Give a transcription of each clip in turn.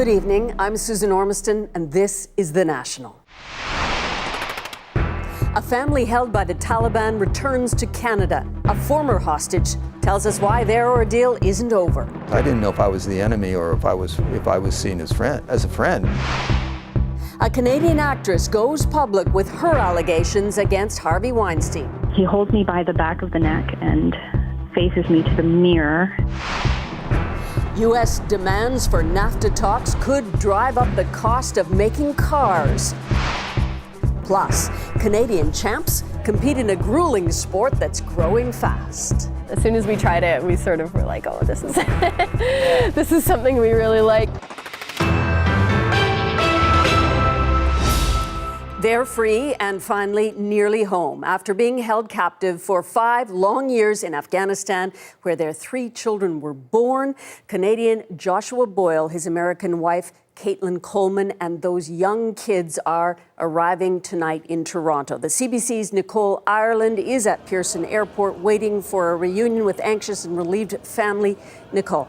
Good evening, I'm Susan Ormiston, and this is The National. A family held by the Taliban returns to Canada. A former hostage tells us why their ordeal isn't over. I didn't know if I was the enemy or if I was seen as a friend. A Canadian actress goes public with her allegations against Harvey Weinstein. He holds me by the back of the neck and faces me to the mirror. U.S. demands for NAFTA talks could drive up the cost of making cars. Plus, Canadian champs compete in a grueling sport that's growing fast. As soon as we tried it, we sort of were like, oh, this is this is something we really like. They're free and finally nearly home after being held captive for 5 long years in Afghanistan, where their 3 children were born. Canadian Joshua Boyle, his American wife, Caitlin Coleman, and those young kids are arriving tonight in Toronto. The CBC's Nicole Ireland is at Pearson Airport waiting for a reunion with anxious and relieved family. Nicole.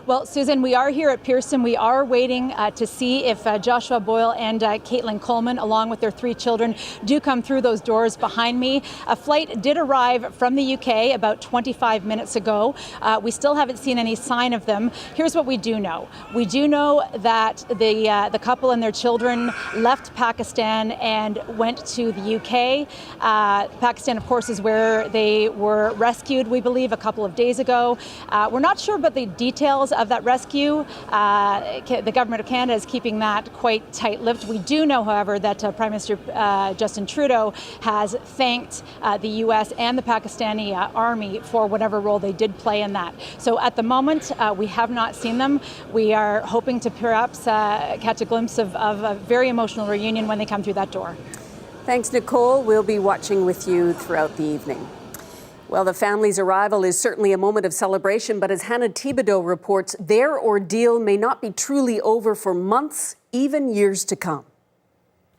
Well, Susan, we are here at Pearson. We are waiting to see if Joshua Boyle and Caitlin Coleman, along with their 3 children, do come through those doors behind me. A flight did arrive from the UK about 25 minutes ago. We still haven't seen any sign of them. Here's what we do know. We do know that the couple and their children left Pakistan and went to the UK. Pakistan, of course, is where they were rescued, we believe, a couple of days ago. We're not sure about the details of that rescue. The government of Canada is keeping that quite tight-lipped. We do know, however, that Prime Minister Justin Trudeau has thanked the U.S. and the Pakistani army for whatever role they did play in that. So at the moment, we have not seen them. We are hoping to perhaps catch a glimpse of a very emotional reunion when they come through that door. Thanks, Nicole. We'll be watching with you throughout the evening. Well, the family's arrival is certainly a moment of celebration, but as Hannah Thibodeau reports, their ordeal may not be truly over for months, even years to come.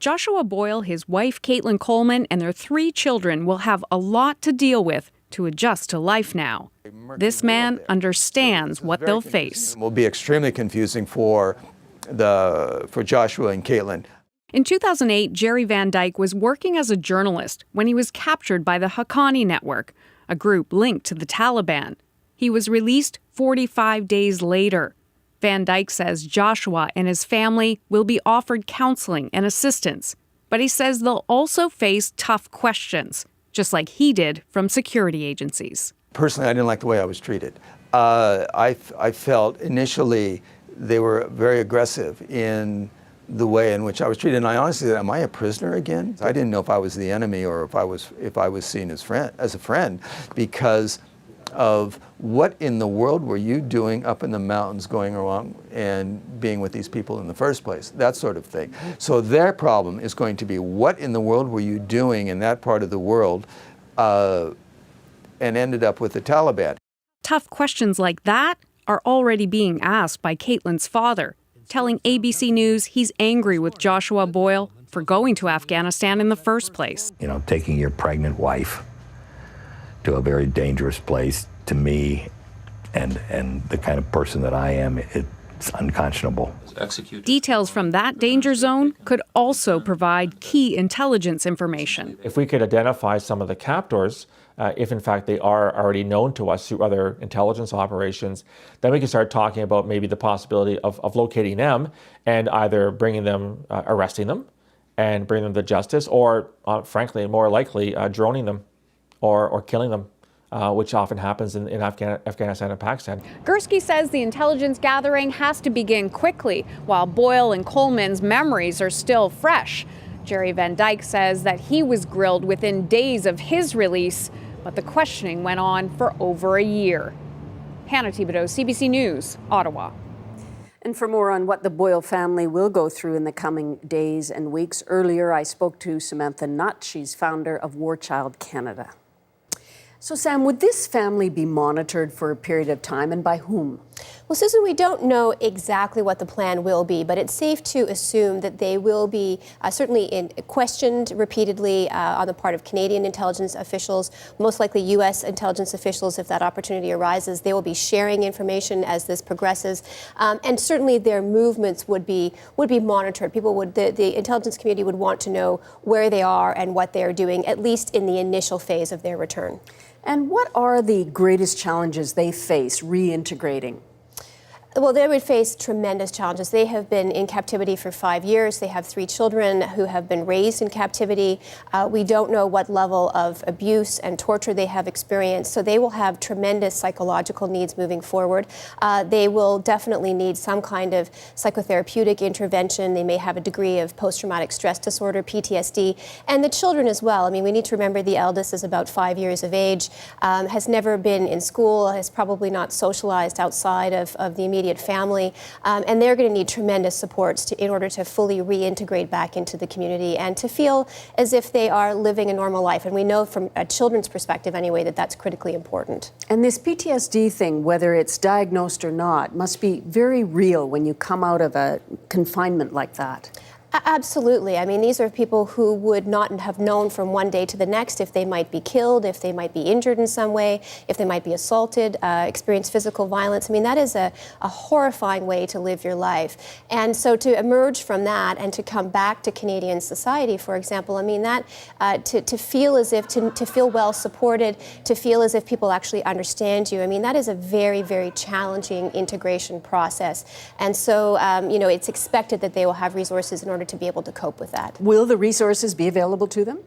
Joshua Boyle, his wife Caitlin Coleman, and their 3 children will have a lot to deal with to adjust to life now. This man understands what they'll face. It will be extremely confusing for Joshua and Caitlin. In 2008, Jerry Van Dyke was working as a journalist when he was captured by the Haqqani Network, a group linked to the Taliban. He was released 45 days later. Van Dyke says Joshua and his family will be offered counseling and assistance, but he says they'll also face tough questions, just like he did from security agencies. Personally, I didn't like the way I was treated. I felt initially they were very aggressive in the way in which I was treated, and I honestly said, am I a prisoner again? I didn't know if I was the enemy or if I was seen as a friend, because of what in the world were you doing up in the mountains going around and being with these people in the first place, that sort of thing. So their problem is going to be, what in the world were you doing in that part of the world, and ended up with the Taliban. Tough questions like that are already being asked by Caitlin's father, telling ABC News he's angry with Joshua Boyle for going to Afghanistan in the first place. You know, taking your pregnant wife to a very dangerous place, to me, and the kind of person that I am, it's unconscionable. Details from that danger zone could also provide key intelligence information. If we could identify some of the captors, if in fact they are already known to us through other intelligence operations, then we can start talking about maybe the possibility of locating them and either bringing them, arresting them and bringing them to justice, or frankly, more likely, droning them or killing them, which often happens in Afghanistan and Pakistan. Gursky says the intelligence gathering has to begin quickly, while Boyle and Coleman's memories are still fresh. Jerry Van Dyke says that he was grilled within days of his release, but the questioning went on for over a year. Hannah Thibodeau, CBC News, Ottawa. And for more on what the Boyle family will go through in the coming days and weeks, earlier I spoke to Samantha Nutt. She's founder of War Child Canada. So Sam, would this family be monitored for a period of time, and by whom? Well, Susan, we don't know exactly what the plan will be, but it's safe to assume that they will be certainly questioned repeatedly on the part of Canadian intelligence officials, most likely U.S. intelligence officials if that opportunity arises. They will be sharing information as this progresses, and certainly their movements would be monitored. The intelligence community would want to know where they are and what they are doing, at least in the initial phase of their return. And what are the greatest challenges they face reintegrating? Well, they would face tremendous challenges. They have been in captivity for 5 years. They have 3 children who have been raised in captivity. We don't know what level of abuse and torture they have experienced, so they will have tremendous psychological needs moving forward. They will definitely need some kind of psychotherapeutic intervention. They may have a degree of post-traumatic stress disorder, PTSD, and the children as well. I mean, we need to remember the eldest is about 5 years of age, has never been in school, has probably not socialized outside of the immediate family, and they're going to need tremendous supports in order to fully reintegrate back into the community and to feel as if they are living a normal life. And we know from a children's perspective anyway that that's critically important. And this PTSD thing, whether it's diagnosed or not, must be very real when you come out of a confinement like that. Absolutely. I mean, these are people who would not have known from one day to the next if they might be killed, if they might be injured in some way, if they might be assaulted, experience physical violence. I mean, that is a horrifying way to live your life. And so to emerge from that and to come back to Canadian society, for example, I mean, that to feel as if, to feel well supported, to feel as if people actually understand you, I mean, that is a very, very challenging integration process. And so, it's expected that they will have resources in order to be able to cope with that. Will the resources be available to them?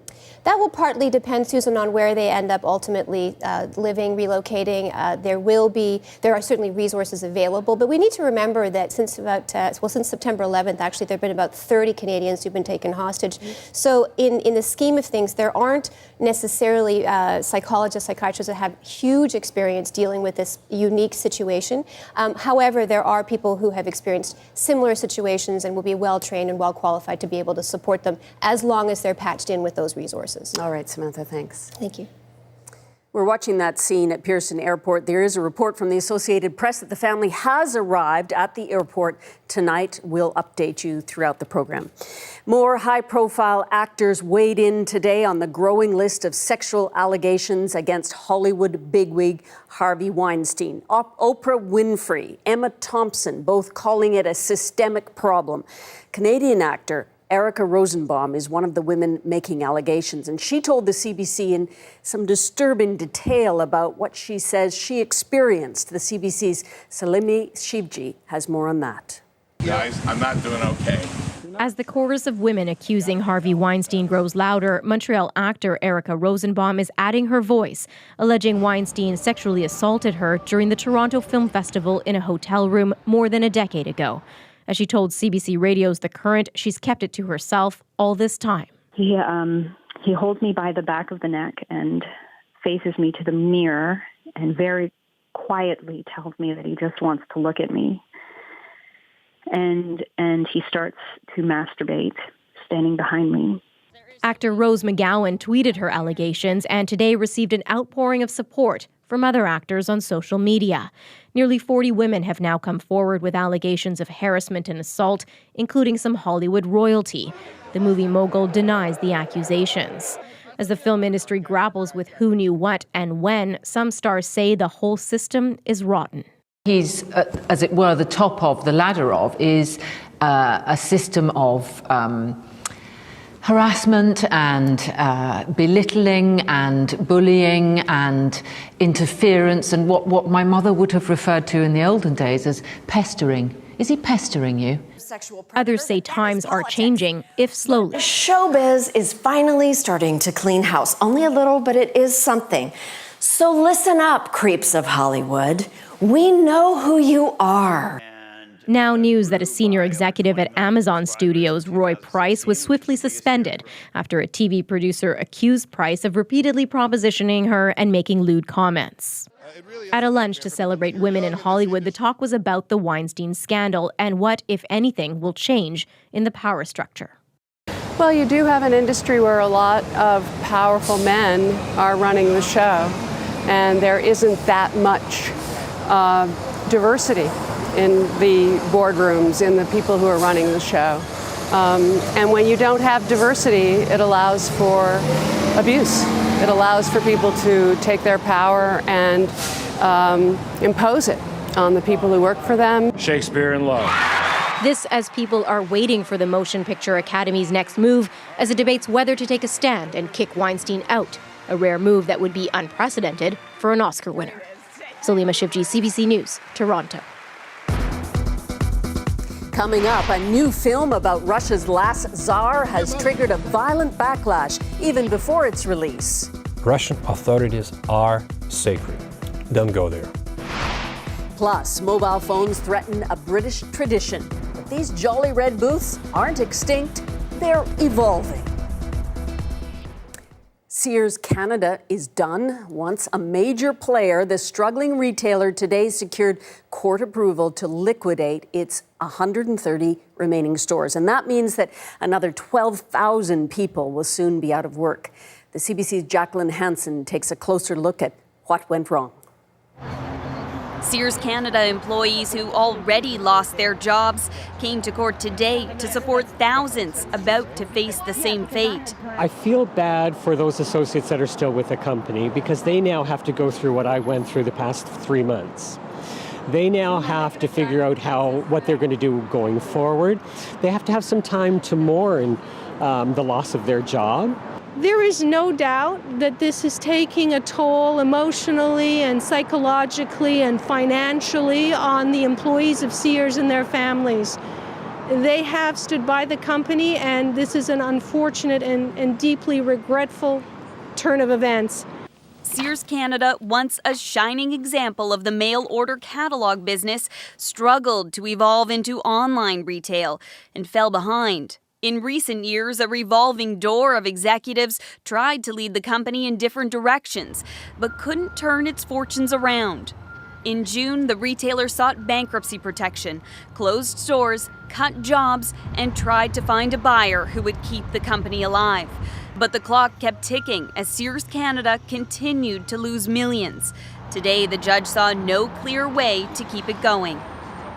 That will partly depend, Susan, on where they end up ultimately living, relocating. There are certainly resources available, but we need to remember that since September 11th, actually, there have been about 30 Canadians who've been taken hostage. So in the scheme of things, there aren't necessarily psychologists, psychiatrists that have huge experience dealing with this unique situation. However, there are people who have experienced similar situations and will be well-trained and well-qualified to be able to support them as long as they're patched in with those resources. All right, Samantha, thanks. Thank you. We're watching that scene at Pearson Airport. There is a report from the Associated Press that the family has arrived at the airport tonight. We'll update you throughout the program. More high-profile actors weighed in today on the growing list of sexual allegations against Hollywood bigwig Harvey Weinstein. Oprah Winfrey, Emma Thompson, both calling it a systemic problem. Canadian actor Erica Rosenbaum is one of the women making allegations, and she told the CBC in some disturbing detail about what she says she experienced. The CBC's Salimi Shivji has more on that. Guys, I'm not doing okay. As the chorus of women accusing Harvey Weinstein grows louder, Montreal actor Erica Rosenbaum is adding her voice, alleging Weinstein sexually assaulted her during the Toronto Film Festival in a hotel room more than a decade ago. As she told CBC Radio's The Current, she's kept it to herself all this time. He holds me by the back of the neck and faces me to the mirror and very quietly tells me that he just wants to look at me. And he starts to masturbate, standing behind me. Actor Rose McGowan tweeted her allegations and today received an outpouring of support from other actors on social media. Nearly 40 women have now come forward with allegations of harassment and assault, including some Hollywood royalty. The movie mogul denies the accusations. As the film industry grapples with who knew what and when, some stars say the whole system is rotten. He's, as it were, the top of the ladder is a system of harassment and belittling and bullying and interference and what my mother would have referred to in the olden days as pestering. Is he pestering you? Others say times are changing, if slowly. Showbiz is finally starting to clean house. Only a little, but it is something. So listen up, creeps of Hollywood. We know who you are. Now news that a senior executive at Amazon Studios, Roy Price, was swiftly suspended after a TV producer accused Price of repeatedly propositioning her and making lewd comments. At a lunch to celebrate women in Hollywood, the talk was about the Weinstein scandal and what, if anything, will change in the power structure. Well, you do have an industry where a lot of powerful men are running the show, and there isn't that much diversity in the boardrooms, in the people who are running the show. And when you don't have diversity, it allows for abuse. It allows for people to take their power and impose it on the people who work for them. Shakespeare in Love. This as people are waiting for the Motion Picture Academy's next move as it debates whether to take a stand and kick Weinstein out, a rare move that would be unprecedented for an Oscar winner. Salima Shivji, CBC News, Toronto. Coming up, a new film about Russia's last czar has triggered a violent backlash even before its release. Russian authorities are sacred. Don't go there. Plus, mobile phones threaten a British tradition. But these jolly red booths aren't extinct, they're evolving. Sears Canada is done. Once a major player, the struggling retailer today secured court approval to liquidate its 130 remaining stores. And that means that another 12,000 people will soon be out of work. The CBC's Jacqueline Hansen takes a closer look at what went wrong. Sears Canada employees who already lost their jobs came to court today to support thousands about to face the same fate. I feel bad for those associates that are still with the company because they now have to go through what I went through the past 3 months. They now have to figure out what they're going to do going forward. They have to have some time to mourn the loss of their job. There is no doubt that this is taking a toll emotionally and psychologically and financially on the employees of Sears and their families. They have stood by the company, and this is an unfortunate and deeply regretful turn of events. Sears Canada, once a shining example of the mail-order catalog business, struggled to evolve into online retail and fell behind. In recent years, a revolving door of executives tried to lead the company in different directions, but couldn't turn its fortunes around. In June, the retailer sought bankruptcy protection, closed stores, cut jobs, and tried to find a buyer who would keep the company alive. But the clock kept ticking as Sears Canada continued to lose millions. Today, the judge saw no clear way to keep it going.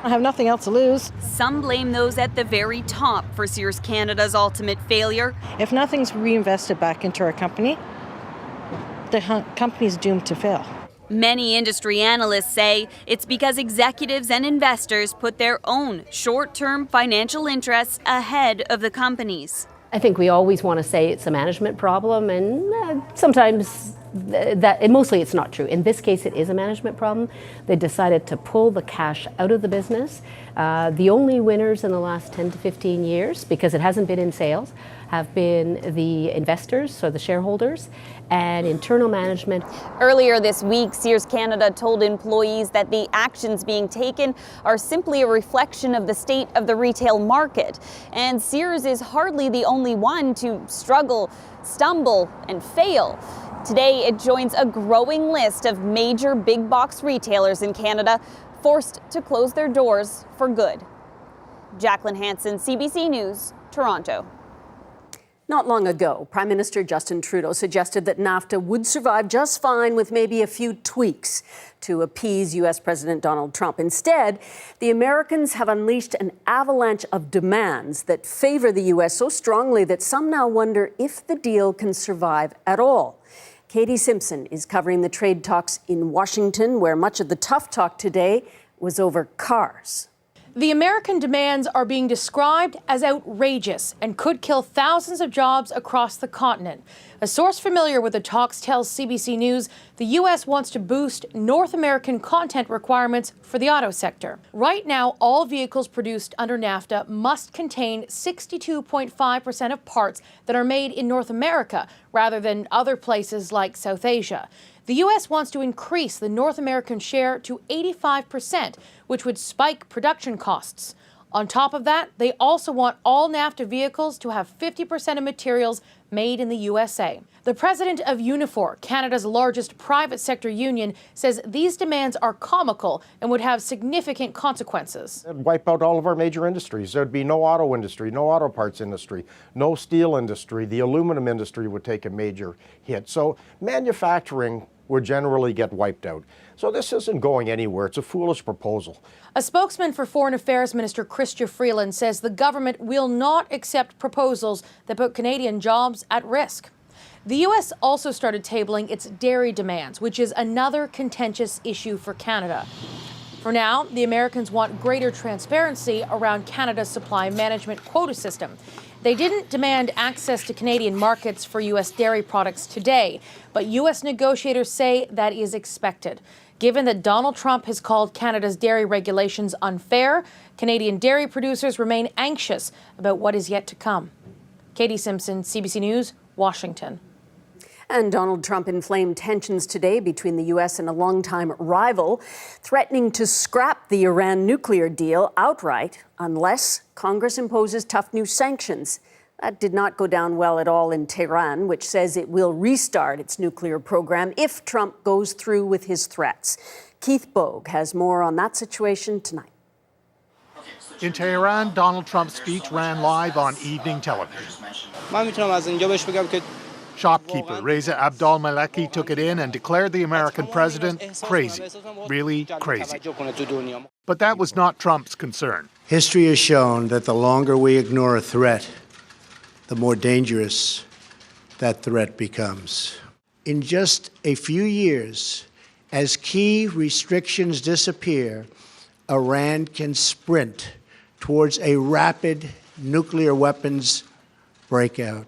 I have nothing else to lose. Some blame those at the very top for Sears Canada's ultimate failure. If nothing's reinvested back into our company, the company's doomed to fail. Many industry analysts say it's because executives and investors put their own short-term financial interests ahead of the company's. I think we always want to say it's a management problem, and sometimes mostly it's not true. In this case, it is a management problem. They decided to pull the cash out of the business. The only winners in the last 10 to 15 years, because it hasn't been in sales, have been the investors, so the shareholders, and internal management. Earlier this week, Sears Canada told employees that the actions being taken are simply a reflection of the state of the retail market. And Sears is hardly the only one to struggle, stumble, and fail. Today, it joins a growing list of major big box retailers in Canada forced to close their doors for good. Jacqueline Hansen, CBC News, Toronto. Not long ago, Prime Minister Justin Trudeau suggested that NAFTA would survive just fine with maybe a few tweaks to appease U.S. President Donald Trump. Instead, the Americans have unleashed an avalanche of demands that favor the U.S. so strongly that some now wonder if the deal can survive at all. Katie Simpson is covering the trade talks in Washington, where much of the tough talk today was over cars. The American demands are being described as outrageous and could kill thousands of jobs across the continent. A source familiar with the talks tells CBC News the U.S. wants to boost North American content requirements for the auto sector. Right now, all vehicles produced under NAFTA must contain 62.5% of parts that are made in North America rather than other places like South Asia. The U.S. wants to increase the North American share to 85%, which would spike production costs. On top of that, they also want all NAFTA vehicles to have 50% of materials made in the USA. The president of Unifor, Canada's largest private sector union, says these demands are comical and would have significant consequences. It'd wipe out all of our major industries. There'd be no auto industry, no auto parts industry, no steel industry. The aluminum industry would take a major hit. So manufacturing would generally get wiped out. So this isn't going anywhere. It's a foolish proposal. A spokesman for Foreign Affairs Minister Chrystia Freeland says the government will not accept proposals that put Canadian jobs at risk. The U.S. also started tabling its dairy demands, which is another contentious issue for Canada. For now, the Americans want greater transparency around Canada's supply management quota system. They didn't demand access to Canadian markets for U.S. dairy products today, but U.S. negotiators say that is expected. Given that Donald Trump has called Canada's dairy regulations unfair, Canadian dairy producers remain anxious about what is yet to come. Katie Simpson, CBC News, Washington. And Donald Trump inflamed tensions today between the U.S. and a longtime rival, threatening to scrap the Iran nuclear deal outright unless Congress imposes tough new sanctions. That did not go down well at all in Tehran, which says it will restart its nuclear program if Trump goes through with his threats. Keith Bogue has more on that situation tonight. In Tehran, Donald Trump's speech ran live on evening television. Shopkeeper Reza Abdol-Maleki took it in and declared the American president crazy, really crazy. But that was not Trump's concern. History has shown that the longer we ignore a threat, the more dangerous that threat becomes. In just a few years, as key restrictions disappear, Iran can sprint towards a rapid nuclear weapons breakout.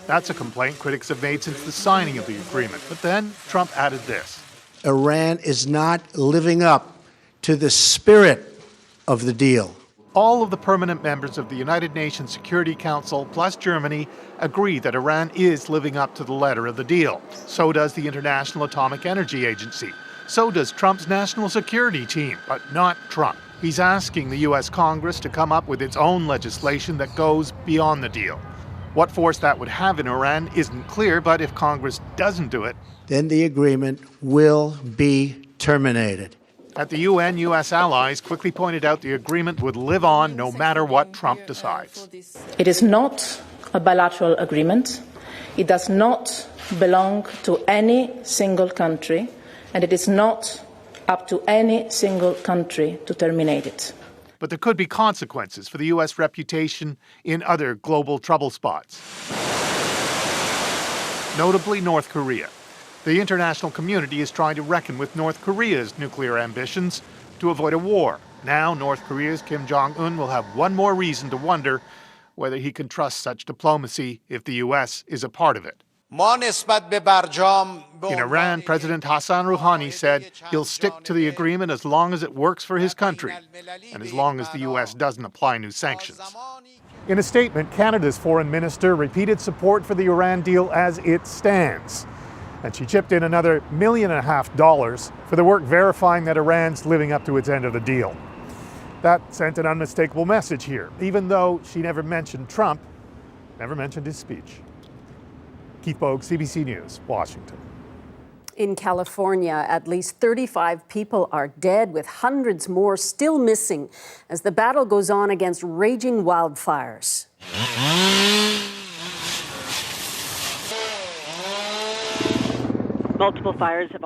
That's a complaint critics have made since the signing of the agreement. But then Trump added this. Iran is not living up to the spirit of the deal. All of the permanent members of the United Nations Security Council, plus Germany, agree that Iran is living up to the letter of the deal. So does the International Atomic Energy Agency. So does Trump's national security team, but not Trump. He's asking the U.S. Congress to come up with its own legislation that goes beyond the deal. What force that would have in Iran isn't clear, but if Congress doesn't do it, then the agreement will be terminated. At the UN, U.S. allies quickly pointed out the agreement would live on no matter what Trump decides. It is not a bilateral agreement. It does not belong to any single country, and it is not up to any single country to terminate it. But there could be consequences for the U.S. reputation in other global trouble spots. Notably, North Korea. The international community is trying to reckon with North Korea's nuclear ambitions to avoid a war. Now, North Korea's Kim Jong-un will have one more reason to wonder whether he can trust such diplomacy if the U.S. is a part of it. In Iran, President Hassan Rouhani said he'll stick to the agreement as long as it works for his country and as long as the U.S. doesn't apply new sanctions. In a statement, Canada's foreign minister repeated support for the Iran deal as it stands. And she chipped in another $1.5 million for the work verifying that Iran's living up to its end of the deal. That sent an unmistakable message here, even though she never mentioned Trump, never mentioned his speech. Keith Bogue, CBC News, Washington. In California, at least 35 people are dead, with hundreds more still missing as the battle goes on against raging wildfires. Multiple fires have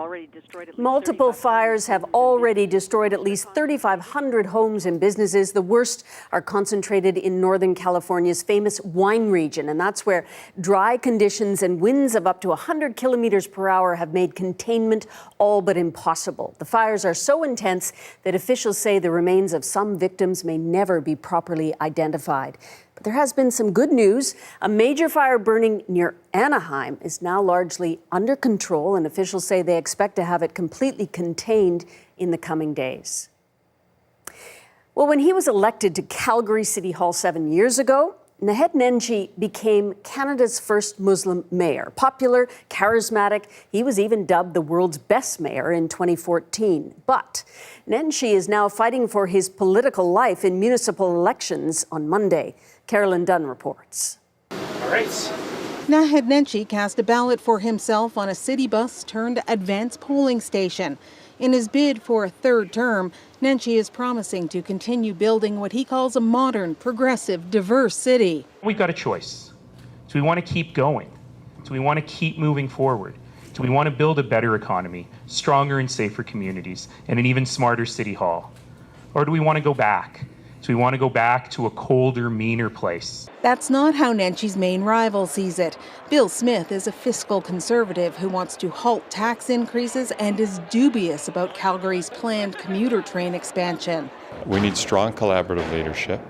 already destroyed at least 3,500 homes and businesses. The worst are concentrated in Northern California's famous wine region, and that's where dry conditions and winds of up to 100 kilometers per hour have made containment all but impossible. The fires are so intense that officials say the remains of some victims may never be properly identified. But there has been some good news. A major fire burning near Anaheim is now largely under control, and officials say they expect to have it completely contained in the coming days. Well, when he was elected to Calgary City Hall 7 years ago, Naheed Nenshi became Canada's first Muslim mayor. Popular, charismatic, he was even dubbed the world's best mayor in 2014. But Nenshi is now fighting for his political life in municipal elections on Monday. Carolyn Dunn reports. All right. Naheed Nenshi cast a ballot for himself on a city bus turned advanced polling station. In his bid for a third term, Nenshi is promising to continue building what he calls a modern, progressive, diverse city. We've got a choice. Do we want to keep going? Do we want to keep moving forward? Do we want to build a better economy, stronger and safer communities, and an even smarter city hall? Or do we want to go back? Do we want to go back to a colder, meaner place? That's not how Nenchi's main rival sees it. Bill Smith is a fiscal conservative who wants to halt tax increases and is dubious about Calgary's planned commuter train expansion. We need strong collaborative leadership.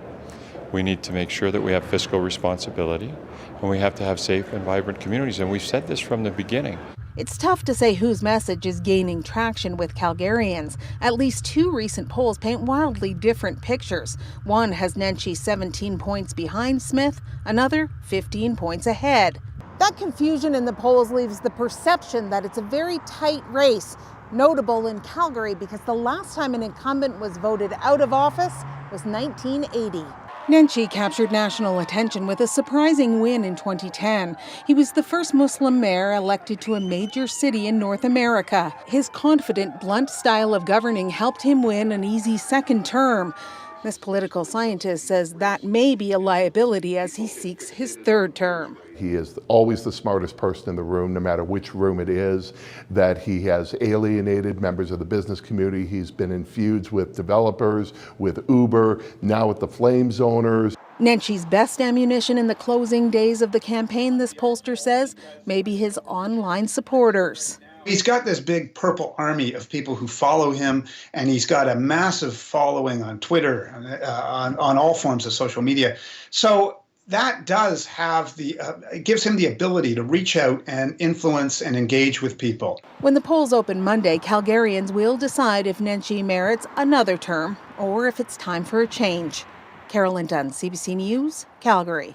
We need to make sure that we have fiscal responsibility, and we have to have safe and vibrant communities. And we've said this from the beginning. It's tough to say whose message is gaining traction with Calgarians. At least 2 recent polls paint wildly different pictures. One has Nenchi 17 points behind Smith, another 15 points ahead. That confusion in the polls leaves the perception that it's a very tight race, notable in Calgary because the last time an incumbent was voted out of office was 1980. Nenchi captured national attention with a surprising win in 2010. He was the first Muslim mayor elected to a major city in North America. His confident, blunt style of governing helped him win an easy second term. This political scientist says that may be a liability as he seeks his third term. He is always the smartest person in the room, no matter which room it is, that he has alienated members of the business community. He's been in feuds with developers, with Uber, now with the Flames owners. Nenchi's best ammunition in the closing days of the campaign, this pollster says, may be his online supporters. He's got this big purple army of people who follow him, and he's got a massive following on Twitter, on all forms of social media. So that does have it gives him the ability to reach out and influence and engage with people. When the polls open Monday, Calgarians will decide if Nenchi merits another term or if it's time for a change. Carolyn Dunn, CBC News, Calgary.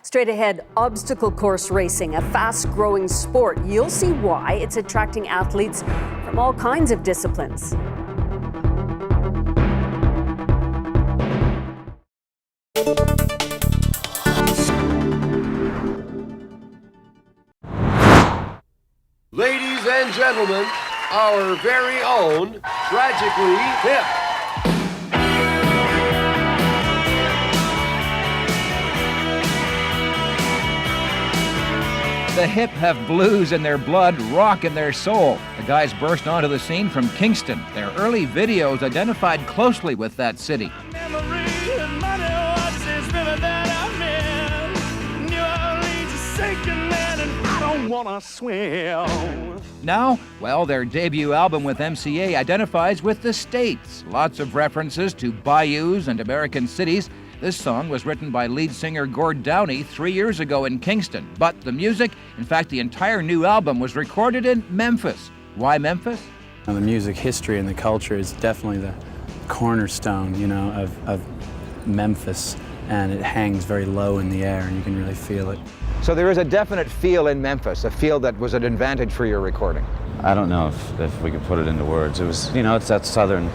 Straight ahead, obstacle course racing, a fast-growing sport. You'll see why it's attracting athletes from all kinds of disciplines. Ladies and gentlemen, our very own Tragically Hip. The Hip have blues in their blood, rock in their soul. The guys burst onto the scene from Kingston. Their early videos identified closely with that city. Now, well, their debut album with MCA identifies with the States. Lots of references to bayous and American cities. This song was written by lead singer Gord Downie 3 years ago in Kingston. But the music, in fact, the entire new album was recorded in Memphis. Why Memphis? The music history and the culture is definitely the cornerstone, of Memphis. And it hangs very low in the air, and you can really feel it. So there is a definite feel in Memphis, a feel that was an advantage for your recording. I don't know if we could put it into words. It was, it's that southern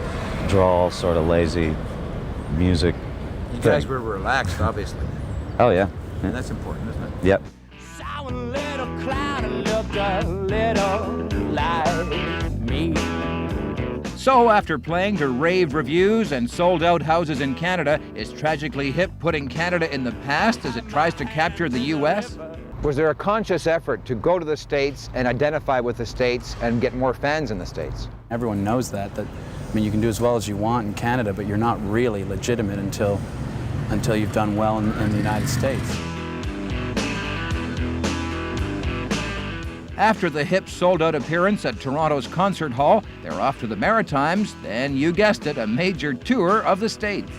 drawl, sort of lazy music. You guys were relaxed, obviously. Oh, yeah. And that's important, isn't it? Yep. Sour little cloud looked a little like me. So after playing to rave reviews and sold-out houses in Canada, is Tragically Hip putting Canada in the past as it tries to capture the U.S.? Was there a conscious effort to go to the States and identify with the States and get more fans in the States? Everyone knows that you can do as well as you want in Canada, but you're not really legitimate until you've done well in the United States. After the Hip sold-out appearance at Toronto's Concert Hall, they're off to the Maritimes, then, you guessed it, a major tour of the States.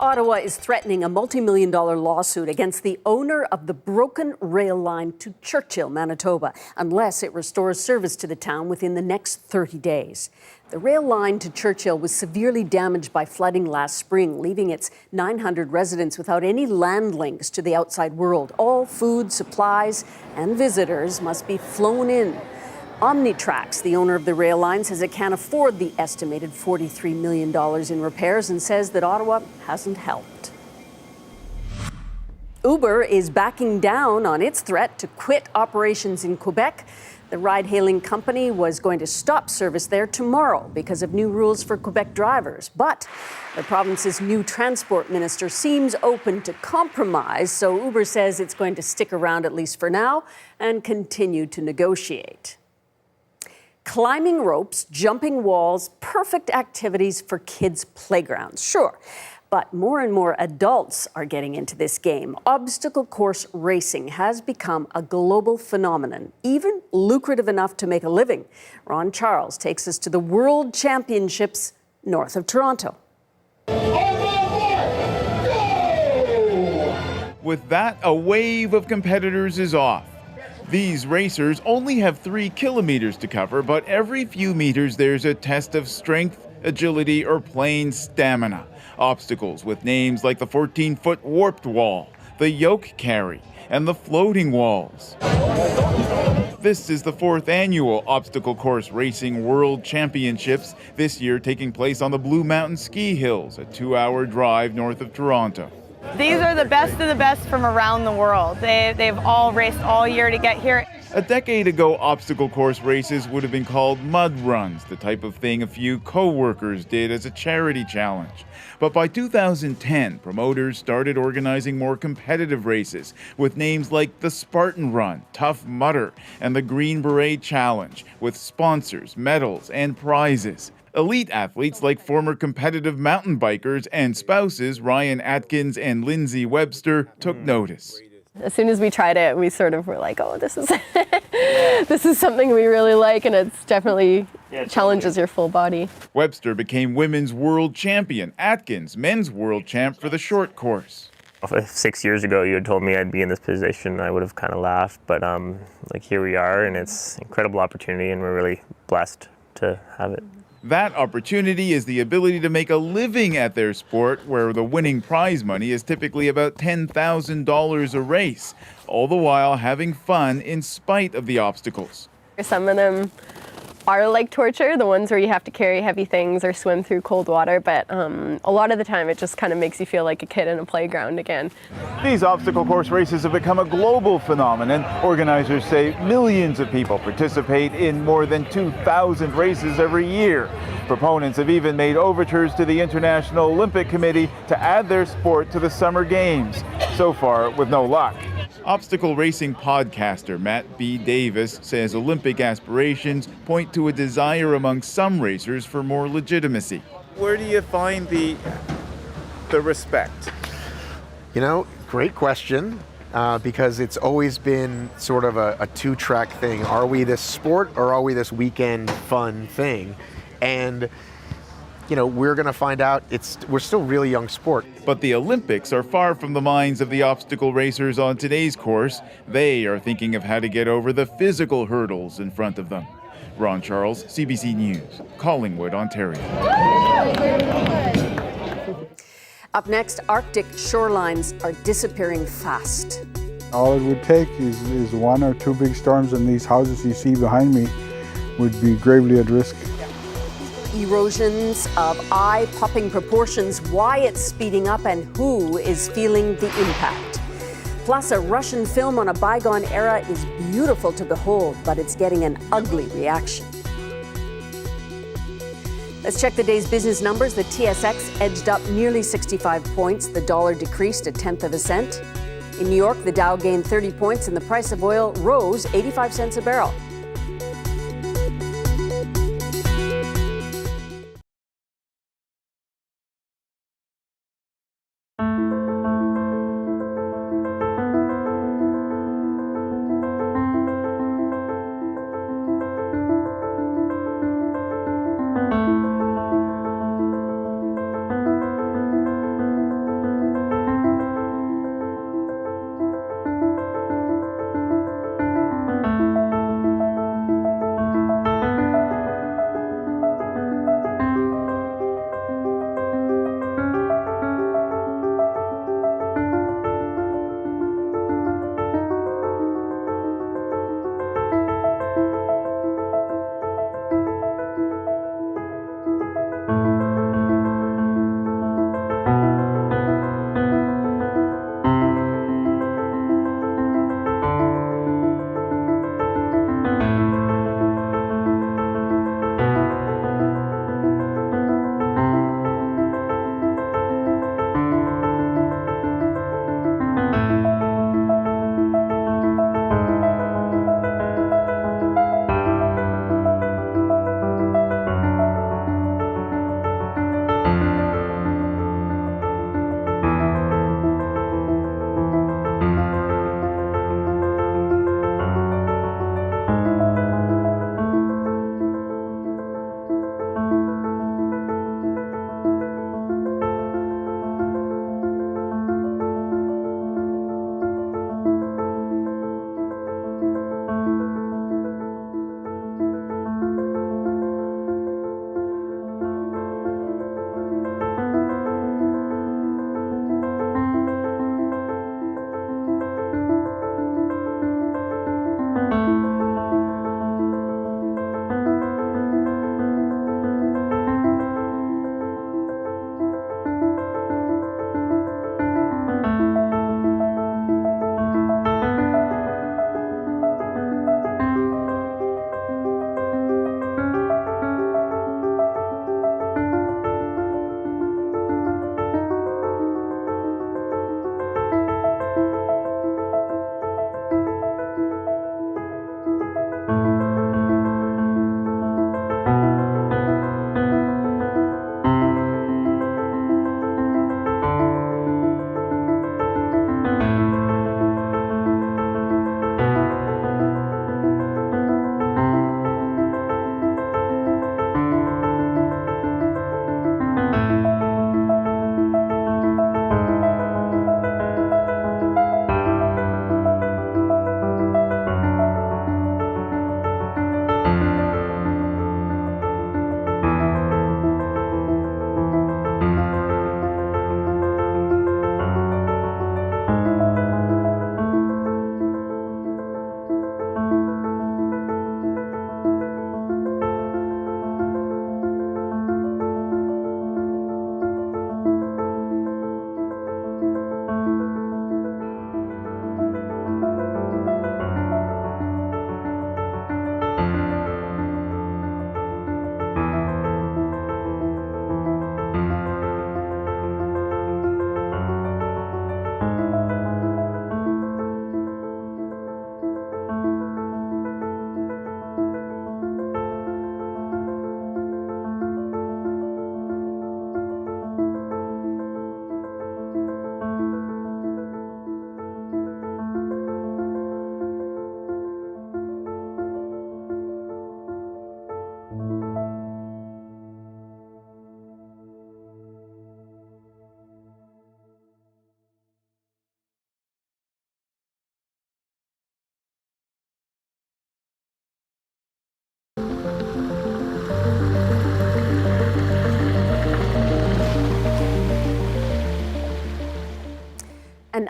Ottawa is threatening a multi-million-dollar lawsuit against the owner of the broken rail line to Churchill, Manitoba, unless it restores service to the town within the next 30 days. The rail line to Churchill was severely damaged by flooding last spring, leaving its 900 residents without any land links to the outside world. All food, supplies, and visitors must be flown in. Omnitrax, the owner of the rail line, says it can't afford the estimated $43 million in repairs and says that Ottawa hasn't helped. Uber is backing down on its threat to quit operations in Quebec. The ride-hailing company was going to stop service there tomorrow because of new rules for Quebec drivers. But the province's new transport minister seems open to compromise, so Uber says it's going to stick around at least for now and continue to negotiate. Climbing ropes, jumping walls, perfect activities for kids' playgrounds. Sure. But more and more adults are getting into this game. Obstacle course racing has become a global phenomenon, even lucrative enough to make a living. Ron Charles takes us to the World Championships north of Toronto. With that, a wave of competitors is off. These racers only have 3 kilometers to cover, but every few meters there's a test of strength, agility, or plain stamina. Obstacles with names like the 14-foot warped wall, the yoke carry, and the floating walls. This is the 4th annual Obstacle Course Racing World Championships, this year taking place on the Blue Mountain Ski Hills, a 2-hour drive north of Toronto. These are the best of the best from around the world. They've all raced all year to get here. A decade ago, obstacle course races would have been called mud runs, the type of thing a few co-workers did as a charity challenge. But by 2010, promoters started organizing more competitive races with names like the Spartan Run, Tough Mudder, and the Green Beret Challenge, with sponsors, medals, and prizes. Elite athletes like former competitive mountain bikers and spouses Ryan Atkins and Lindsay Webster took notice. As soon as we tried it, we sort of were like, oh, this is this is something we really like, and it's definitely challenges your full body. Webster became women's world champion, Atkins men's world champ for the short course. If 6 years ago you had told me I'd be in this position, I would have kind of laughed, but here we are, and it's an incredible opportunity, and we're really blessed to have it. That opportunity is the ability to make a living at their sport, where the winning prize money is typically about $10,000 a race, all the while having fun in spite of the obstacles. Some of them are like torture, the ones where you have to carry heavy things or swim through cold water, but a lot of the time it just kind of makes you feel like a kid in a playground again. These obstacle course races have become a global phenomenon. Organizers say millions of people participate in more than 2,000 races every year. Proponents have even made overtures to the International Olympic Committee to add their sport to the Summer Games, so far with no luck. Obstacle racing podcaster Matt B. Davis says Olympic aspirations point to a desire among some racers for more legitimacy. Where do you find the respect? You know, great question, because it's always been sort of a two-track thing. Are we this sport or are we this weekend fun thing? And you know, we're going to find out we're still really young sport. But the Olympics are far from the minds of the obstacle racers on today's course. They are thinking of how to get over the physical hurdles in front of them. Ron Charles, CBC News, Collingwood, Ontario. Up next, Arctic shorelines are disappearing fast. All it would take is 1 or 2 big storms, and these houses you see behind me would be gravely at risk. Erosions of eye-popping proportions, why it's speeding up, and who is feeling the impact. Plus, a Russian film on a bygone era is beautiful to behold, but it's getting an ugly reaction. Let's check the day's business numbers. The TSX edged up nearly 65 points. The dollar decreased 1/10 cent. In New York, the Dow gained 30 points, and the price of oil rose 85 cents a barrel.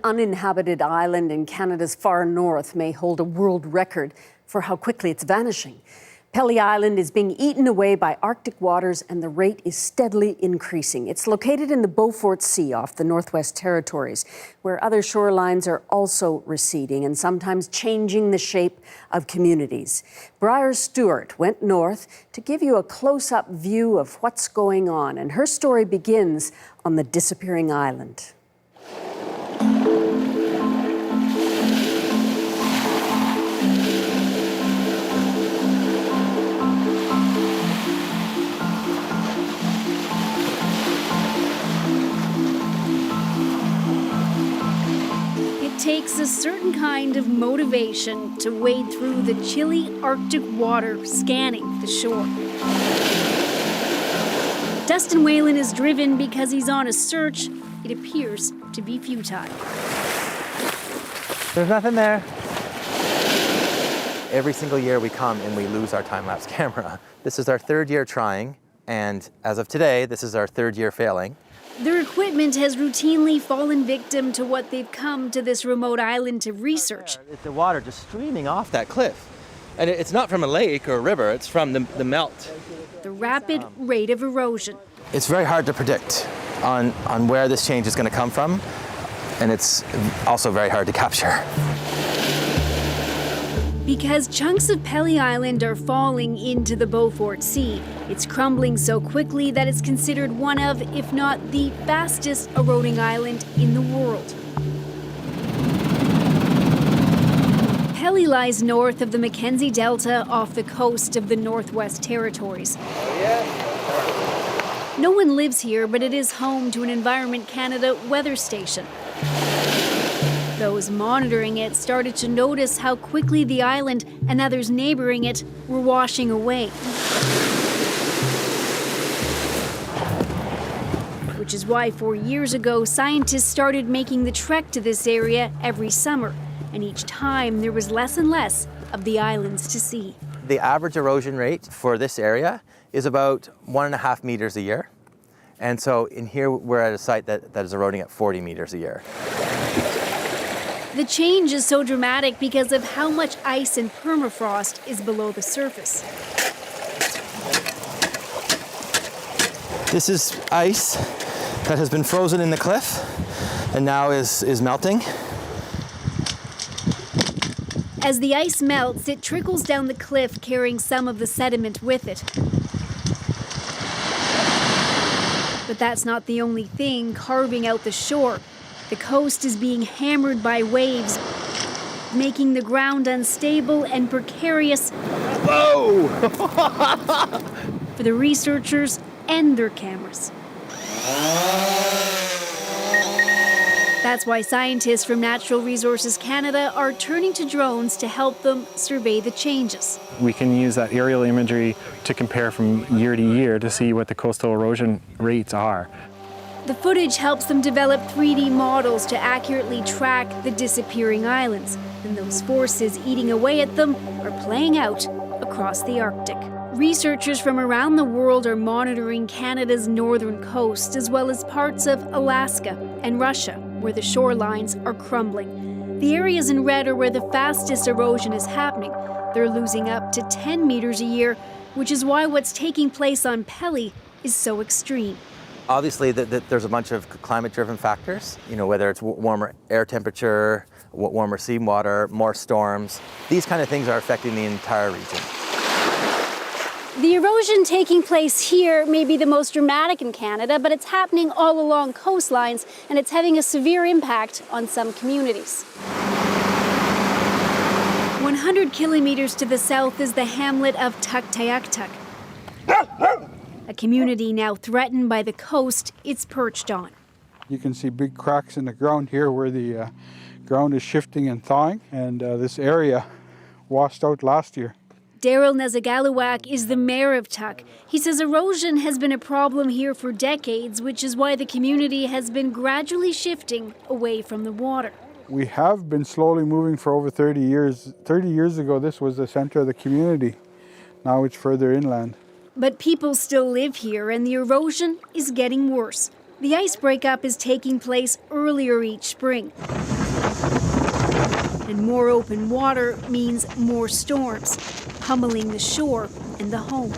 uninhabited island in Canada's far north may hold a world record for how quickly it's vanishing. Pelly Island is being eaten away by Arctic waters, and the rate is steadily increasing. It's located in the Beaufort Sea off the Northwest Territories, where other shorelines are also receding and sometimes changing the shape of communities. Briar Stewart went north to give you a close-up view of what's going on, and her story begins on the disappearing island. It takes a certain kind of motivation to wade through the chilly Arctic water, scanning the shore. Dustin Whalen is driven because he's on a search. It appears to be futile. There's nothing there. Every single year we come and we lose our time-lapse camera. This is our third year trying, and as of today, this is our third year failing. Their equipment has routinely fallen victim to what they've come to this remote island to research. It's the water just streaming off that cliff. And it's not from a lake or a river, it's from the melt. The rapid rate of erosion. It's very hard to predict on where this change is going to come from, and it's also very hard to capture. Because chunks of Pelly Island are falling into the Beaufort Sea, it's crumbling so quickly that it's considered one of, if not the fastest eroding island in the world. Pelly lies north of the Mackenzie Delta off the coast of the Northwest Territories. No one lives here, but it is home to an Environment Canada weather station. Those monitoring it started to notice how quickly the island and others neighboring it were washing away. Which is why 4 years ago, scientists started making the trek to this area every summer. And each time, there was less and less of the islands to see. The average erosion rate for this area is about 1.5 meters a year. And so in here, we're at a site that is eroding at 40 meters a year. The change is so dramatic because of how much ice and permafrost is below the surface. This is ice that has been frozen in the cliff and now is melting. As the ice melts, it trickles down the cliff, carrying some of the sediment with it. But that's not the only thing carving out the shore. The coast is being hammered by waves, making the ground unstable and precarious. Whoa! For the researchers and their cameras. That's why scientists from Natural Resources Canada are turning to drones to help them survey the changes. We can use that aerial imagery to compare from year to year to see what the coastal erosion rates are. The footage helps them develop 3D models to accurately track the disappearing islands, and those forces eating away at them are playing out across the Arctic. Researchers from around the world are monitoring Canada's northern coast, as well as parts of Alaska and Russia, where the shorelines are crumbling. The areas in red are where the fastest erosion is happening. They're losing up to 10 meters a year, which is why what's taking place on Pelly is so extreme. Obviously, there's a bunch of climate-driven factors, whether it's warmer air temperature, warmer seawater, more storms. These kind of things are affecting the entire region. The erosion taking place here may be the most dramatic in Canada, but it's happening all along coastlines, and it's having a severe impact on some communities. 100 kilometers to the south is the hamlet of Tuktoyaktuk, a community now threatened by the coast it's perched on. You can see big cracks in the ground here where the ground is shifting and thawing, and this area washed out last year. Daryl Nezagalawak is the mayor of Tuk. He says erosion has been a problem here for decades, which is why the community has been gradually shifting away from the water. We have been slowly moving for over 30 years. 30 years ago, this was the center of the community. Now it's further inland. But people still live here, and the erosion is getting worse. The ice breakup is taking place earlier each spring. And more open water means more storms, pummeling the shore and the homes.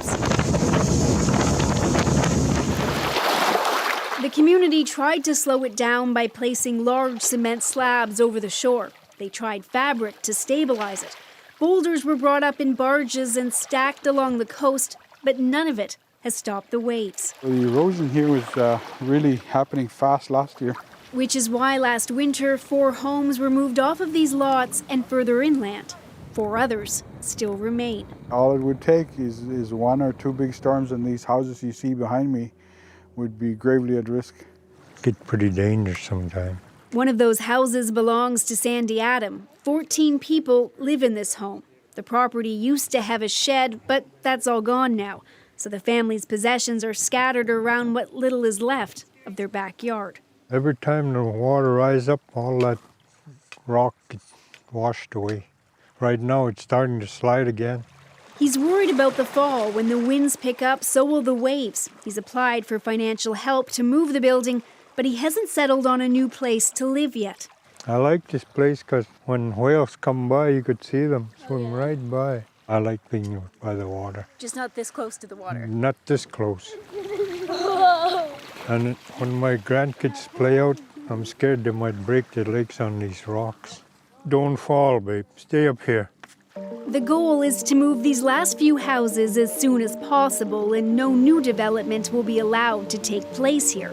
The community tried to slow it down by placing large cement slabs over the shore. They tried fabric to stabilize it. Boulders were brought up in barges and stacked along the coast, but none of it has stopped the waves. The erosion here was really happening fast last year. Which is why last winter, 4 homes were moved off of these lots and further inland. 4 others still remain. All it would take is 1 or 2 big storms, and these houses you see behind me would be gravely at risk. Get pretty dangerous sometimes. One of those houses belongs to Sandy Adam. 14 people live in this home. The property used to have a shed, but that's all gone now. So the family's possessions are scattered around what little is left of their backyard. Every time the water rises up, all that rock gets washed away. Right now it's starting to slide again. He's worried about the fall. When the winds pick up, so will the waves. He's applied for financial help to move the building, but he hasn't settled on a new place to live yet. I like this place because when whales come by, you could see them swim right by. I like being by the water. Just not this close to the water. Not this close. And when my grandkids play out, I'm scared they might break their legs on these rocks. Don't fall, babe. Stay up here. The goal is to move these last few houses as soon as possible, and no new development will be allowed to take place here.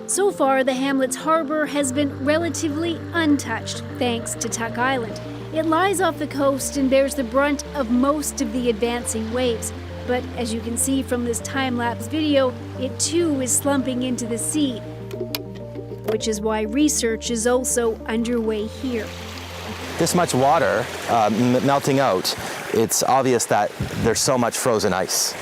So far, the hamlet's harbor has been relatively untouched, thanks to Tuck Island. It lies off the coast and bears the brunt of most of the advancing waves. But as you can see from this time-lapse video, it too is slumping into the sea, which is why research is also underway here. This much water melting out, it's obvious that there's so much frozen ice.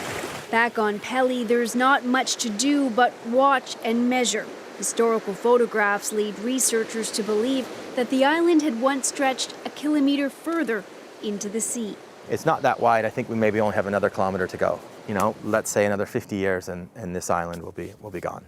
Back on Pelly, there's not much to do but watch and measure. Historical photographs lead researchers to believe that the island had once stretched a kilometer further into the sea. It's not that wide. I think we maybe only have another kilometer to go. You know, let's say another 50 years and this island will be gone.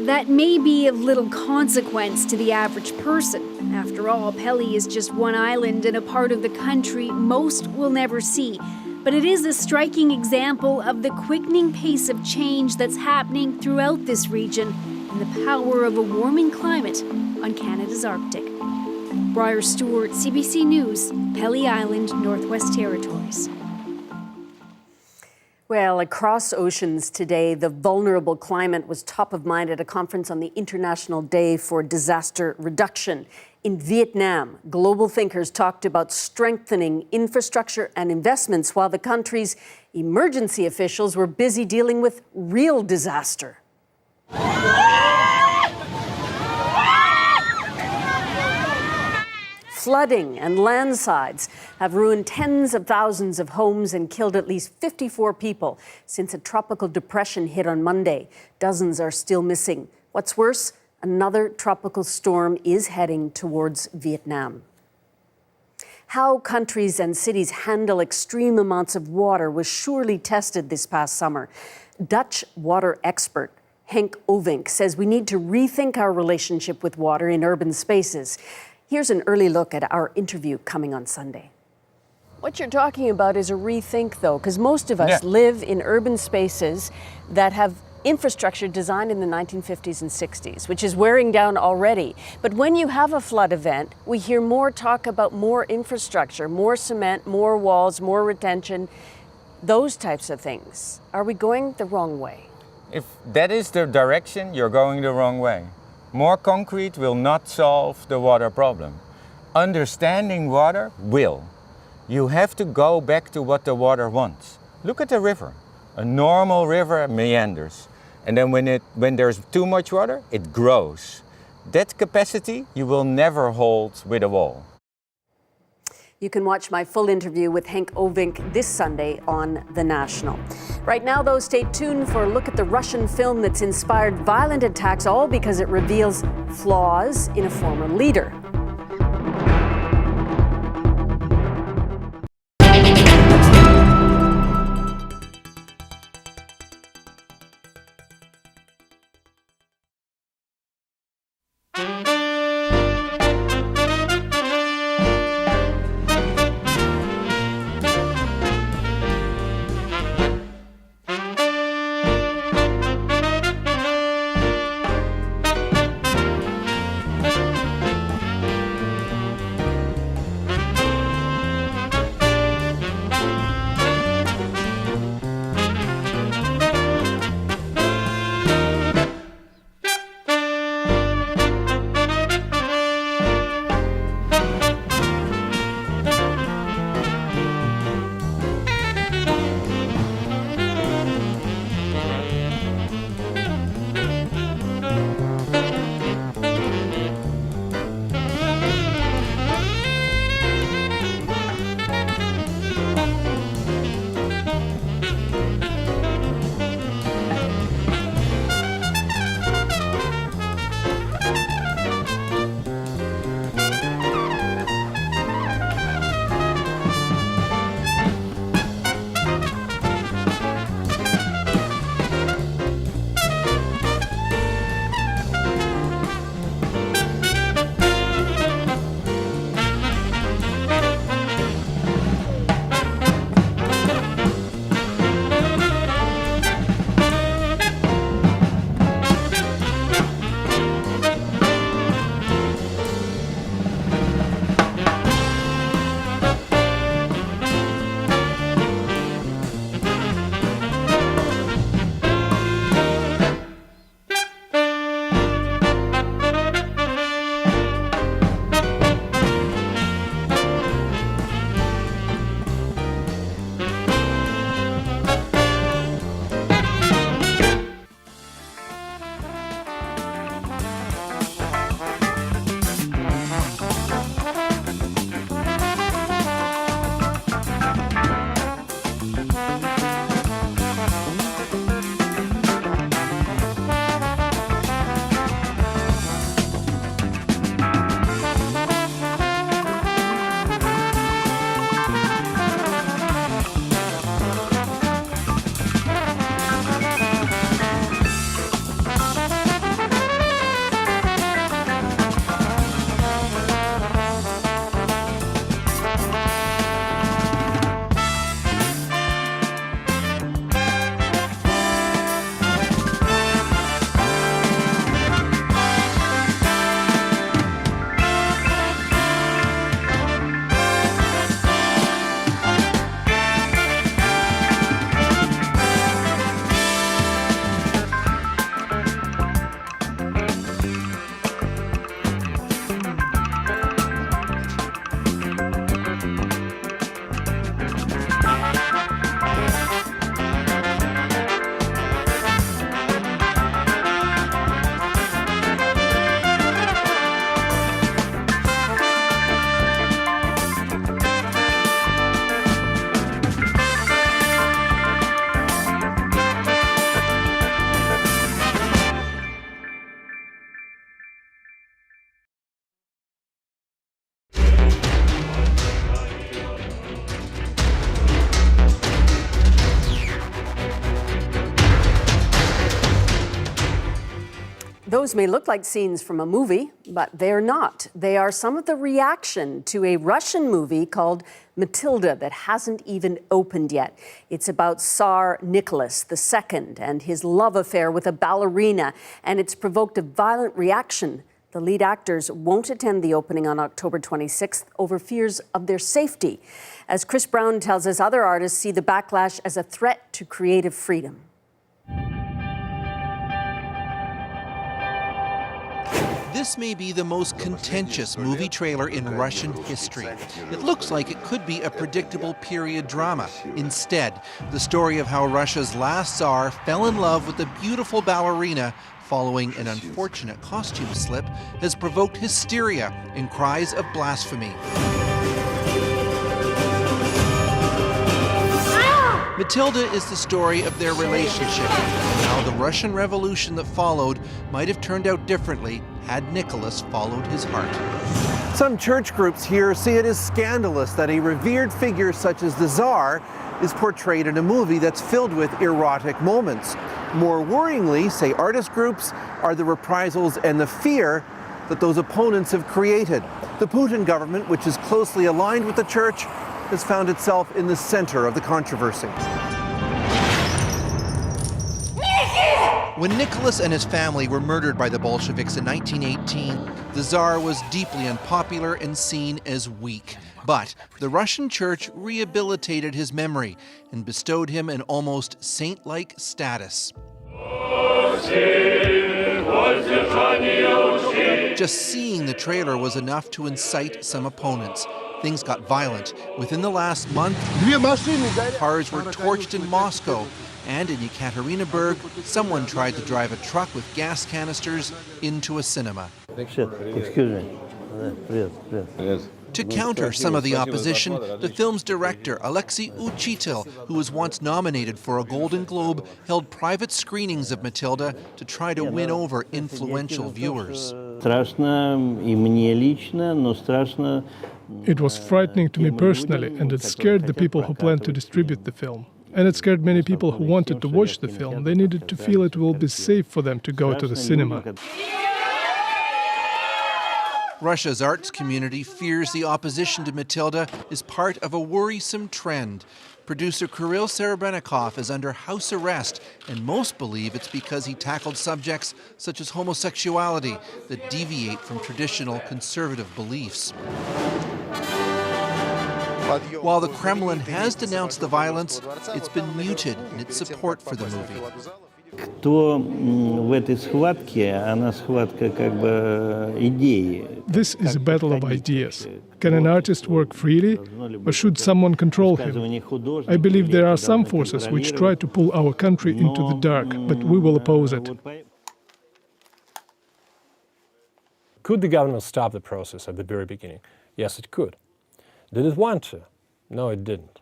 That may be of little consequence to the average person. After all, Pelly is just one island in a part of the country most will never see. But it is a striking example of the quickening pace of change that's happening throughout this region and the power of a warming climate on Canada's Arctic. Briar Stewart, CBC News, Pelly Island, Northwest Territories. Well, across oceans today, the vulnerable climate was top of mind at a conference on the International Day for Disaster Reduction. In Vietnam, global thinkers talked about strengthening infrastructure and investments while the country's emergency officials were busy dealing with real disaster. Flooding and landslides have ruined tens of thousands of homes and killed at least 54 people since a tropical depression hit on Monday. Dozens are still missing. What's worse, another tropical storm is heading towards Vietnam. How countries and cities handle extreme amounts of water was surely tested this past summer. Dutch water expert Henk Ovink says we need to rethink our relationship with water in urban spaces. Here's an early look at our interview coming on Sunday. What you're talking about is a rethink, though, because most of us live in urban spaces that have infrastructure designed in the 1950s and 60s, which is wearing down already. But when you have a flood event, we hear more talk about more infrastructure, more cement, more walls, more retention, those types of things. Are we going the wrong way? If that is the direction, you're going the wrong way. More concrete will not solve the water problem. Understanding water will. You have to go back to what the water wants. Look at the river. A normal river meanders. And then when there's too much water, it grows. That capacity you will never hold with a wall. You can watch my full interview with Henk Ovink this Sunday on The National. Right now, though, stay tuned for a look at the Russian film that's inspired violent attacks, all because it reveals flaws in a former leader. Those may look like scenes from a movie, but they're not. They are some of the reaction to a Russian movie called Matilda that hasn't even opened yet. It's about Tsar Nicholas II and his love affair with a ballerina, and it's provoked a violent reaction. The lead actors won't attend the opening on October 26th over fears of their safety. As Chris Brown tells us, other artists see the backlash as a threat to creative freedom. This may be the most contentious movie trailer in Russian history. It looks like it could be a predictable period drama. Instead, the story of how Russia's last Tsar fell in love with a beautiful ballerina following an unfortunate costume slip has provoked hysteria and cries of blasphemy. Matilda is the story of their relationship and how the Russian Revolution that followed might have turned out differently had Nicholas followed his heart. Some church groups here see it as scandalous that a revered figure such as the Tsar is portrayed in a movie that's filled with erotic moments. More worryingly, say artist groups, are the reprisals and the fear that those opponents have created. The Putin government, which is closely aligned with the church, has found itself in the center of the controversy. When Nicholas and his family were murdered by the Bolsheviks in 1918, the Tsar was deeply unpopular and seen as weak. But the Russian church rehabilitated his memory and bestowed him an almost saint-like status. Just seeing the trailer was enough to incite some opponents. Things got violent. Within the last month, cars were torched in Moscow, and in Yekaterinburg, someone tried to drive a truck with gas canisters into a cinema. Excuse me. To counter some of the opposition, the film's director, Alexei Uchitel, who was once nominated for a Golden Globe, held private screenings of Matilda to try to win over influential viewers. It was frightening to me personally, and it scared the people who planned to distribute the film. And it scared many people who wanted to watch the film. They needed to feel it will be safe for them to go to the cinema. Russia's arts community fears the opposition to Matilda is part of a worrisome trend. Producer Kirill Serebrennikov is under house arrest, and most believe it's because he tackled subjects such as homosexuality that deviate from traditional conservative beliefs. While the Kremlin has denounced the violence, it's been muted in its support for the movie. This is a battle of ideas. Can an artist work freely, or should someone control him? I believe there are some forces which try to pull our country into the dark, but we will oppose it. Could the government stop the process at the very beginning? Yes, it could. Did it want to? No, it didn't.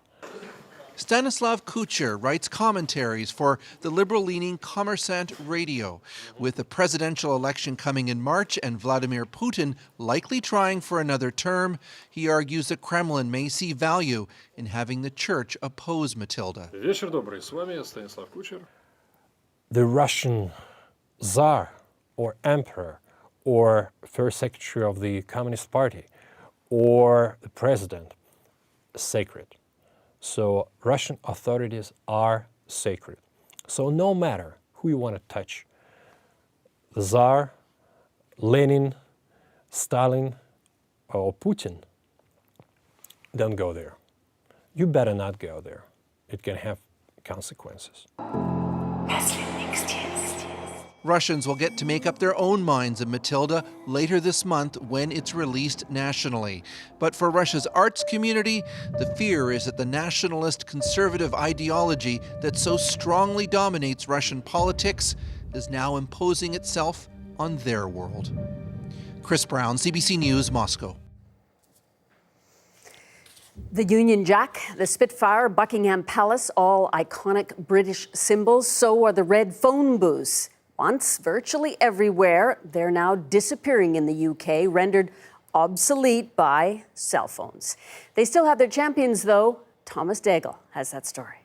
Stanislav Kucher writes commentaries for the liberal-leaning Kommersant Radio. With the presidential election coming in March and Vladimir Putin likely trying for another term, he argues the Kremlin may see value in having the church oppose Matilda. The Russian Tsar or Emperor or First Secretary of the Communist Party or the President is sacred. So Russian authorities are sacred. So no matter who you want to touch, the Tsar, Lenin, Stalin, or Putin, don't go there. You better not go there. It can have consequences. Russians will get to make up their own minds of Matilda later this month when it's released nationally. But for Russia's arts community, the fear is that the nationalist conservative ideology that so strongly dominates Russian politics is now imposing itself on their world. Chris Brown, CBC News, Moscow. The Union Jack, the Spitfire, Buckingham Palace, all iconic British symbols. So are the red phone booths. Once virtually everywhere, they're now disappearing in the UK, rendered obsolete by cell phones. They still have their champions, though. Thomas Daigle has that story.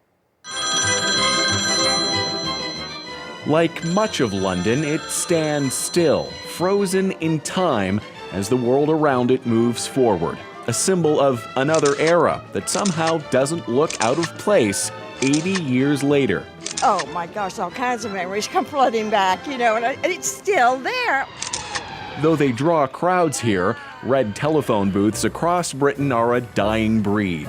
Like much of London, it stands still, frozen in time as the world around it moves forward. A symbol of another era that somehow doesn't look out of place 80 years later. Oh my gosh, all kinds of memories come flooding back, and it's still there. Though they draw crowds here, red telephone booths across Britain are a dying breed.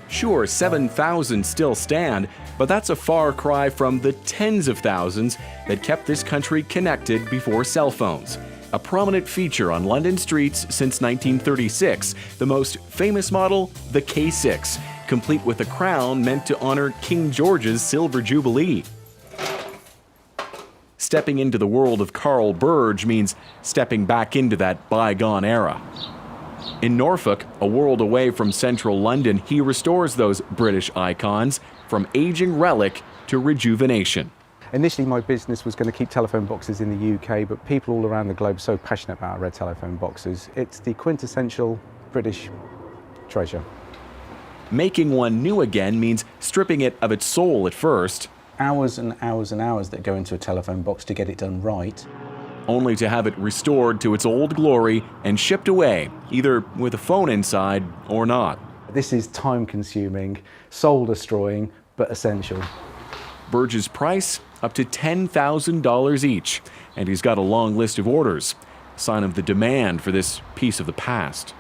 Sure, 7,000 still stand, but that's a far cry from the tens of thousands that kept this country connected before cell phones. A prominent feature on London streets since 1936, the most famous model, the K6, complete with a crown meant to honor King George's Silver Jubilee. Stepping into the world of Carl Burge means stepping back into that bygone era. In Norfolk, a world away from central London, he restores those British icons from aging relic to rejuvenation. Initially, my business was going to keep telephone boxes in the UK, but people all around the globe are so passionate about red telephone boxes. It's the quintessential British treasure. Making one new again means stripping it of its soul at first. Hours and hours and hours that go into a telephone box to get it done right. Only to have it restored to its old glory and shipped away, either with a phone inside or not. This is time-consuming, soul-destroying, but essential. Burge's price? Up to $10,000 each, and he's got a long list of orders. Sign of the demand for this piece of the past.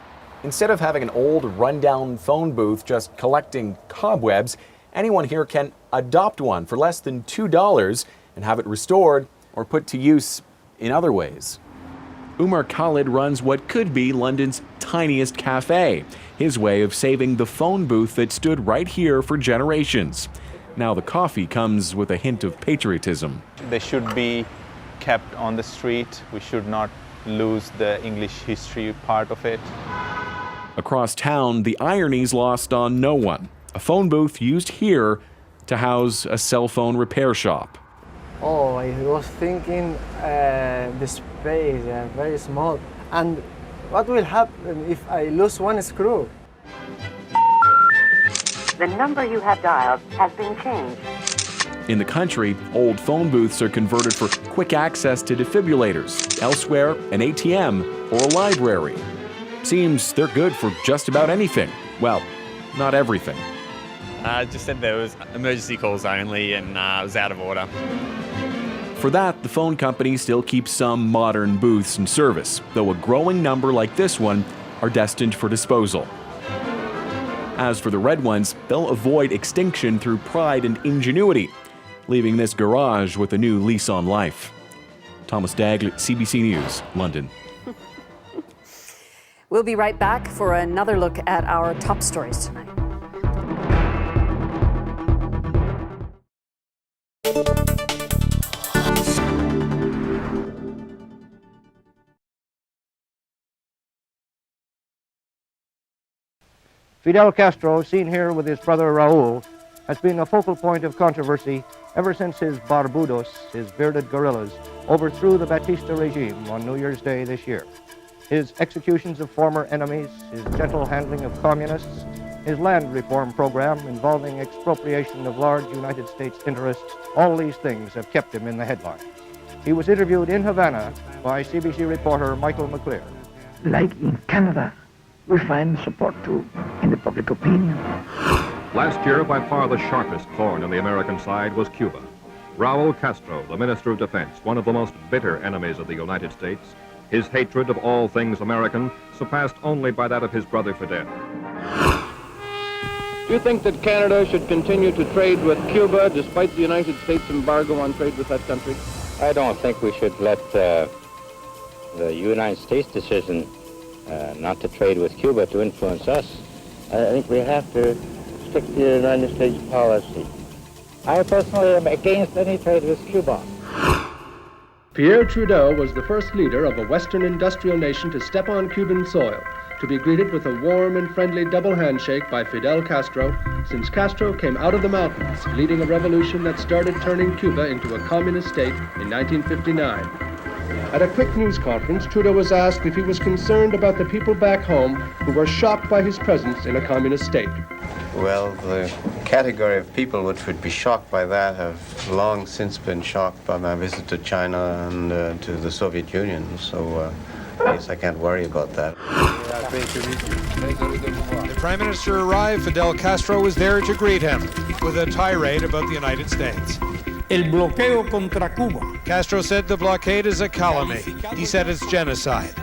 Instead of having an old, rundown phone booth just collecting cobwebs, anyone here can adopt one for less than $2 and have it restored or put to use in other ways. Umar Khalid runs what could be London's tiniest cafe, his way of saving the phone booth that stood right here for generations. Now the coffee comes with a hint of patriotism. They should be kept on the street. We should not lose the English history part of it. Across town, the irony's lost on no one. A phone booth used here to house a cell phone repair shop. Oh, I was thinking the space, very small. And what will happen if I lose one screw? The number you have dialed has been changed. In the country, old phone booths are converted for quick access to defibrillators. Elsewhere, an ATM or a library. Seems they're good for just about anything. Well, not everything. Just said there was emergency calls only and it was out of order. For that, the phone company still keeps some modern booths in service, though a growing number like this one are destined for disposal. As for the red ones, they'll avoid extinction through pride and ingenuity, leaving this garage with a new lease on life. Thomas Dagley, CBC News, London. We'll be right back for another look at our top stories tonight. Fidel Castro, seen here with his brother Raul, has been a focal point of controversy ever since his barbudos, his bearded guerrillas, overthrew the Batista regime on New Year's Day this year. His executions of former enemies, his gentle handling of communists, his land reform program involving expropriation of large United States interests, all these things have kept him in the headlines. He was interviewed in Havana by CBC reporter Michael McClear. Like in Canada, we find support too in the public opinion. Last year, by far the sharpest thorn in the American side was Cuba. Raul Castro, the Minister of Defense, one of the most bitter enemies of the United States, his hatred of all things American surpassed only by that of his brother Fidel. Do you think that Canada should continue to trade with Cuba despite the United States embargo on trade with that country? I don't think we should let the United States decision not to trade with Cuba to influence us. I think we have to stick to the United States policy. I personally am against any trade with Cuba. Pierre Trudeau was the first leader of a Western industrial nation to step on Cuban soil, to be greeted with a warm and friendly double handshake by Fidel Castro, since Castro came out of the mountains, leading a revolution that started turning Cuba into a communist state in 1959. At a quick news conference, Trudeau was asked if he was concerned about the people back home who were shocked by his presence in a communist state. Well, the category of people which would be shocked by that have long since been shocked by my visit to China and to the Soviet Union, so I guess I can't worry about that. The Prime Minister arrived. Fidel Castro was there to greet him with a tirade about the United States. El bloqueo contra Cuba. Castro said the blockade is a calumny. He said it's genocide.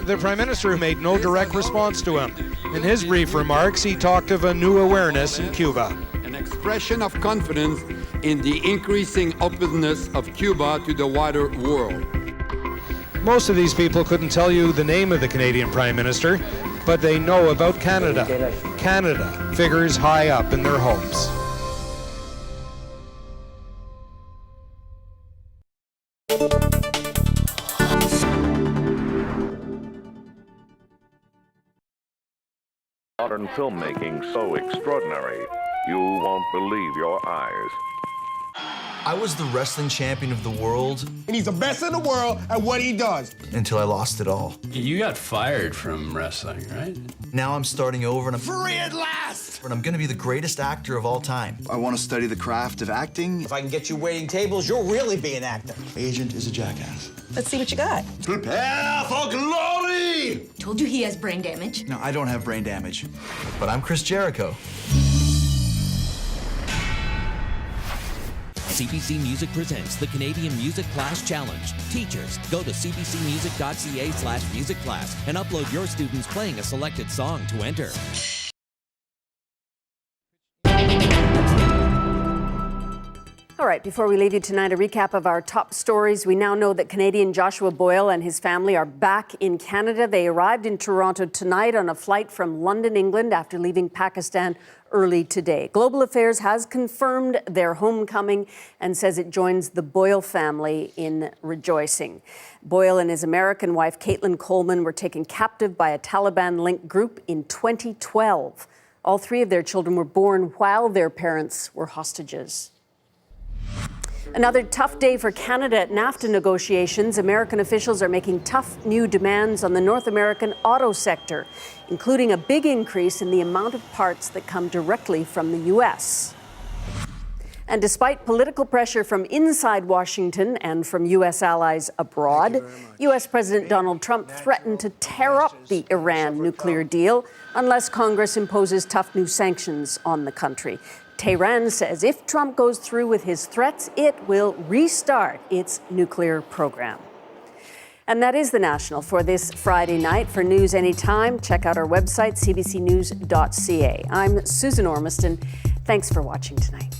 The Prime Minister made no direct response to him. In his brief remarks, he talked of a new awareness in Cuba. An expression of confidence in the increasing openness of Cuba to the wider world. Most of these people couldn't tell you the name of the Canadian Prime Minister, but they know about Canada. Canada figures high up in their hopes. Modern filmmaking so extraordinary, you won't believe your eyes. I was the wrestling champion of the world. And he's the best in the world at what he does. Until I lost it all. You got fired from wrestling, right? Now I'm starting over and I'm free at last! And I'm gonna be the greatest actor of all time. I want to study the craft of acting. If I can get you waiting tables, you'll really be an actor. Agent is a jackass. Let's see what you got. Prepare for glory! Told you he has brain damage. No, I don't have brain damage. But I'm Chris Jericho. CBC Music presents the Canadian Music Class Challenge. Teachers, go to cbcmusic.ca/music class and upload your students playing a selected song to enter. All right, before we leave you tonight, a recap of our top stories. We now know that Canadian Joshua Boyle and his family are back in Canada. They arrived in Toronto tonight on a flight from London, England, after leaving Pakistan early today. Global Affairs has confirmed their homecoming and says it joins the Boyle family in rejoicing. Boyle and his American wife, Caitlin Coleman, were taken captive by a Taliban-linked group in 2012. All three of their children were born while their parents were hostages. Another tough day for Canada at NAFTA negotiations. American officials are making tough new demands on the North American auto sector, including a big increase in the amount of parts that come directly from the U.S. And despite political pressure from inside Washington and from U.S. allies abroad, U.S. President Donald Trump threatened to tear up the Iran nuclear deal unless Congress imposes tough new sanctions on the country. Tehran says if Trump goes through with his threats, it will restart its nuclear program. And that is The National for this Friday night. For news anytime, check out our website, cbcnews.ca. I'm Susan Ormiston. Thanks for watching tonight.